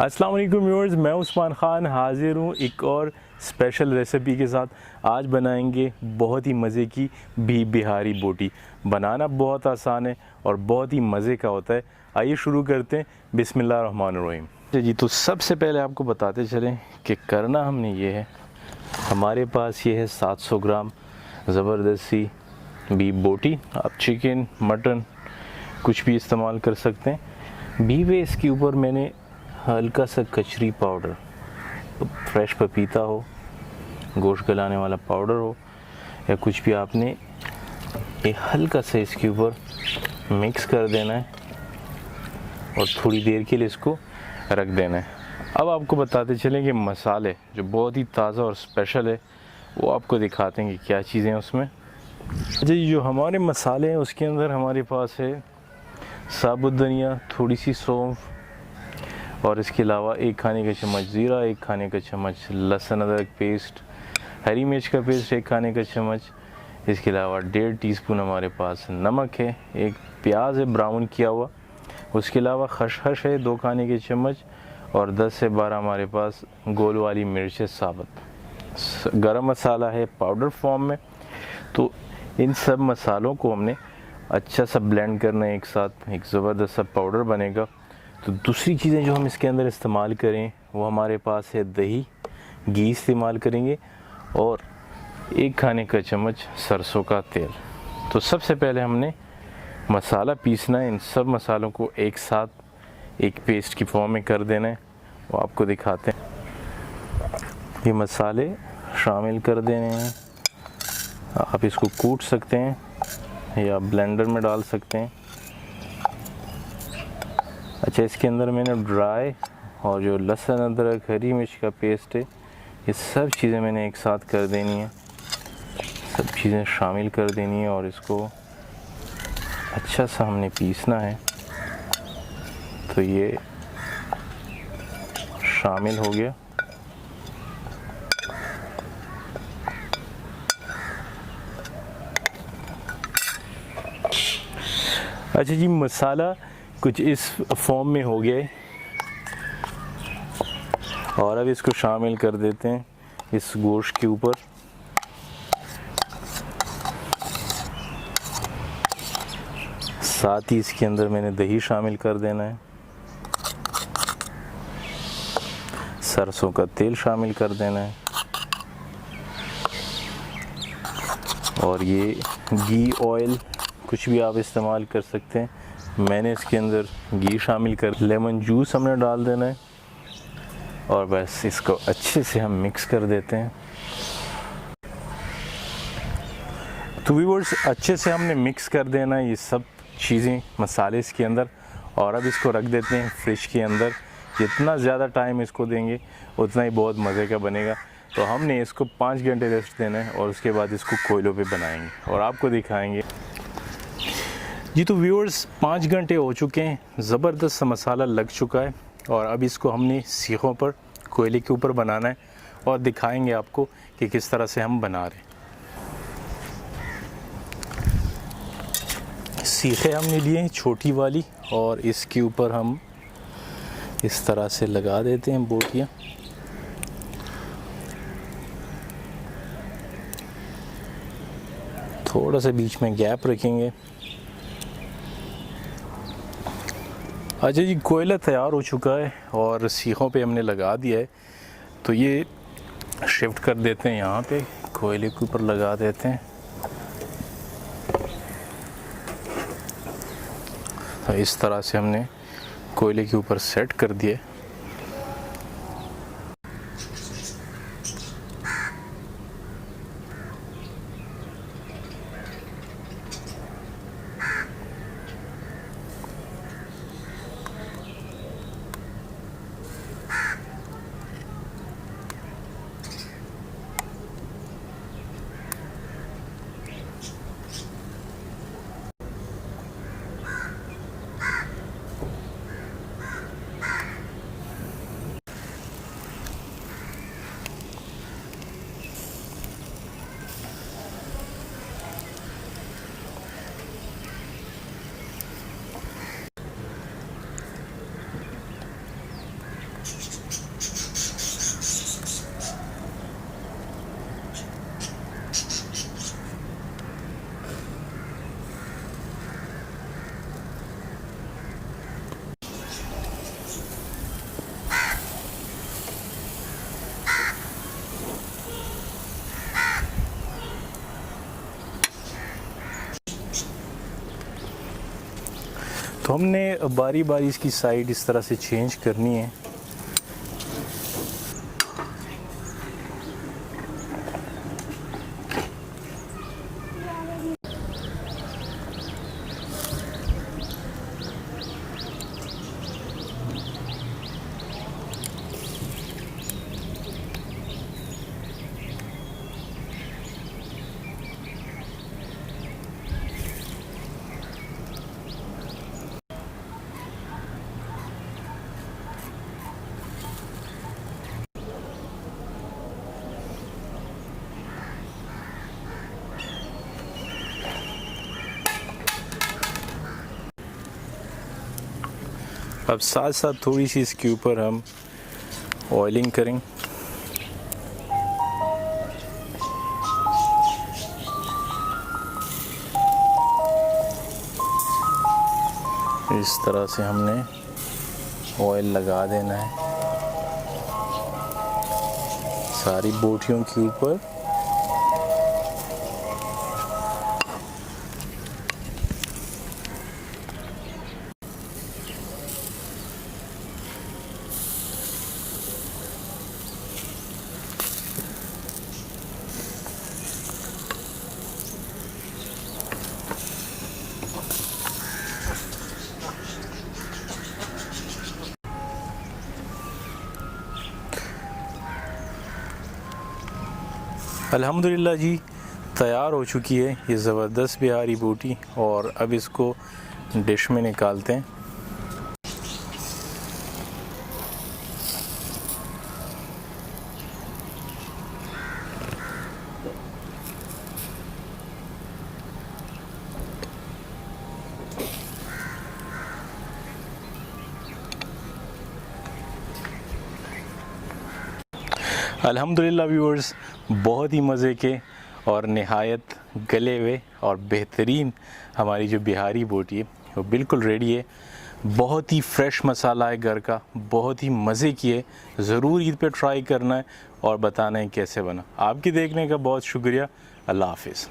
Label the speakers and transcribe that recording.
Speaker 1: अस्सलाम वालेकुम व्यूअर्स, मैं उस्मान ख़ान हाज़िर हूँ एक और स्पेशल रेसिपी के साथ। आज बनाएंगे बहुत ही मज़े की बिहारी बोटी। बनाना बहुत आसान है और बहुत ही मज़े का होता है। आइए शुरू करते हैं। बिस्मिल्लाहिर्रहमानिर्रहीम। जी, तो सबसे पहले आपको बताते चलें कि करना हमने ये है। हमारे पास ये है 700 ग्राम ज़बरदस्ती बीफ बोटी। आप चिकन, मटन कुछ भी इस्तेमाल कर सकते हैं। बीफ है, इसके ऊपर मैंने हल्का सा कचरी पाउडर, फ्रेश पपीता हो, गोश्त गलाने वाला पाउडर हो या कुछ भी, आपने ये हल्का सा इसके ऊपर मिक्स कर देना है और थोड़ी देर के लिए इसको रख देना है। अब आपको बताते चलें कि मसाले जो बहुत ही ताज़ा और स्पेशल है वो आपको दिखाते हैं कि क्या चीज़ें हैं उसमें। जी, जो हमारे मसाले हैं उसके अंदर हमारे पास है साबुत धनिया, थोड़ी सी सौंफ और इसके अलावा 1 खाने का चम्मच ज़ीरा, 1 खाने का चम्मच लहसुन अदरक पेस्ट, हरी मिर्च का पेस्ट 1 खाने का चम्मच। इसके अलावा 1.5 टीस्पून हमारे पास नमक है, 1 प्याज है ब्राउन किया हुआ, उसके अलावा खसखस है 2 खाने के चम्मच और 10 से 12 हमारे पास गोल वाली मिर्च है साबुत। गरम मसाला है पाउडर फॉर्म में। तो इन सब मसालों को हमने अच्छा सा ब्लेंड करना है एक साथ, एक ज़बरदस्त सा पाउडर बनेगा। तो दूसरी चीज़ें जो हम इसके अंदर इस्तेमाल करें वो हमारे पास है दही, घी इस्तेमाल करेंगे और 1 खाने का चम्मच सरसों का तेल। तो सबसे पहले हमने मसाला पीसना है। इन सब मसालों को एक साथ एक पेस्ट की फॉर्म में कर देना है। वो आपको दिखाते हैं। ये मसाले शामिल कर देने हैं। आप इसको कूट सकते हैं या ब्लेंडर में डाल सकते हैं। अच्छा, इसके अंदर मैंने ड्राई और जो लहसुन अदरक हरी मिर्च का पेस्ट है ये सब चीज़ें मैंने एक साथ कर देनी है, सब चीज़ें शामिल कर देनी है और इसको अच्छा सा हमने पीसना है। तो ये शामिल हो गया। अच्छा जी, मसाला कुछ इस फॉर्म में हो गया है और अब इसको शामिल कर देते हैं इस गोश्त के ऊपर। साथ ही इसके अंदर मैंने दही शामिल कर देना है, सरसों का तेल शामिल कर देना है और ये घी ऑयल कुछ भी आप इस्तेमाल कर सकते हैं। मैंने इसके अंदर घी शामिल कर, लेमन जूस हमने डाल देना है और बस इसको अच्छे से हम मिक्स कर देते हैं। तो व्यूअर्स, अच्छे से हमने मिक्स कर देना है ये सब चीज़ें मसाले इसके अंदर और अब इसको रख देते हैं फ्रिज के अंदर। जितना ज़्यादा टाइम इसको देंगे उतना ही बहुत मज़े का बनेगा। तो हमने इसको 5 घंटे रेस्ट देना है और उसके बाद इसको कोयलों पे बनाएंगे और आपको दिखाएंगे। जी, तो व्यूअर्स 5 घंटे हो चुके हैं, ज़बरदस्त सा मसाला लग चुका है और अब इसको हमने सीखों पर कोयले के ऊपर बनाना है और दिखाएंगे आपको कि किस तरह से हम बना रहे हैं। सीखें हमने लिए हैं छोटी वाली और इसके ऊपर हम इस तरह से लगा देते हैं बोटियाँ। थोड़ा सा बीच में गैप रखेंगे। अच्छा जी, कोयला तैयार हो चुका है और सीखों पे हमने लगा दिया है। तो ये शिफ्ट कर देते हैं, यहाँ पे कोयले के ऊपर लगा देते हैं। तो इस तरह से हमने कोयले के ऊपर सेट कर दिया। तो हमने बारी बारी इसकी साइड इस तरह से चेंज करनी है। अब साथ साथ थोड़ी सी इसके ऊपर हम ऑयलिंग करेंगे। इस तरह से हमने ऑयल लगा देना है सारी बोटियों के ऊपर। अल्हम्दुलिल्लाह जी, तैयार हो चुकी है ये ज़बरदस्त बिहारी बोटी। और अब इसको डिश में निकालते हैं। अल्हम्दुलिल्लाह व्यूअर्स, बहुत ही मज़े के और नहायत गले हुए और बेहतरीन हमारी जो बिहारी बोटी है वो बिल्कुल रेडी है। बहुत ही फ्रेश मसाला है घर का, बहुत ही मज़े की है। ज़रूर ईद पे ट्राई करना है और बताना है कैसे बना। आपके देखने का बहुत शुक्रिया। अल्लाह हाफ़िज़।